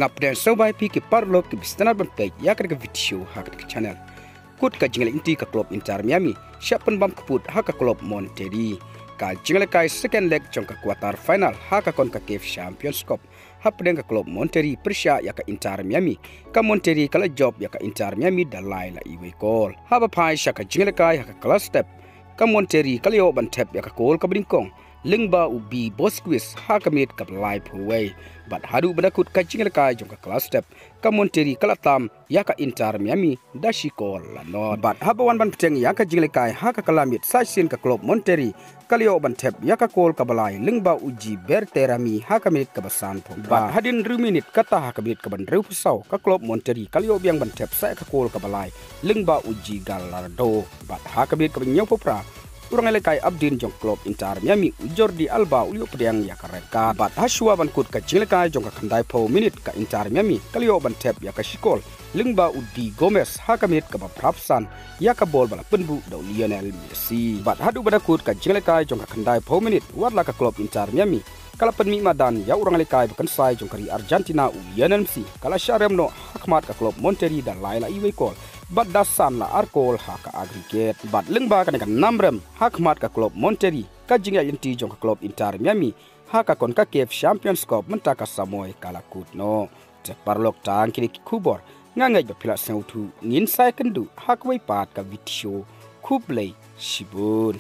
ngap den sobai pi ki parlo ki bistanat ban page ya ka video ha ka channel kut ka jingle inti ka club Inter Miami shah pynbam kput ha ka club Monterrey ka jingle kai second leg jong ka quarter final ha ka kon ka KF Champions Cup ha pden ka club Monterrey persha ya ka Inter Miami ka Monterrey kala job ya ka Inter Miami dalai la iwe call ha ba pai sha ka jingle kai ha ka class step ka Monterrey kala yo ban tap ya ka call ka bringkong lingba ubi bosquis ha ka mit ka live away but hadu benakut ka jingle kai jong ka class step ka Monterrey kala tam ya ka Inter Miami dashi call la no but ha ba wan ban pteng ya ka jingle kai ha ka kalamit sa sin ka club Monterrey kala yo ban tap ya ka call ka balai lingba uji berterami ha ka mit ka basan pho but hadin ruminit kata ha ka mit ka ban reu pusau ka club Monterrey kala yo biang ban tap sa ka call ka balai lingba uji galardo but ha ka mit ka nyau popra urang elekai abdin jong club Inter Miami Jordi Alba ulio pedang ya kareka bat haswa ban kut ka jingle jong ka kandai po minute ka Inter Miami kalio ban tap ya ka shikol lingba udi Gomez ha ka minute ka baprapsan ya ka bol bala penbu do Lionel Messi bat hadu bada kut ka jingle jong ka kandai po minute warla ka club Inter Miami kala penmi madan ya urang elekai bukan sai jong kari Argentina Lionel Messi kala syaremno hakmat ka club Monterrey dan laila iwe call but dasan la arkol haka aggregate but lengba kan namrem hakmat ka club Monterrey ka jingiaid jong ka club Inter Miami haka kon ka KF Champions Cup mentaka samoy kala kutno te parlok tang kini kubor ngangai ba pila sautu ngin sai kendu hakwai pat ka video kublai shibun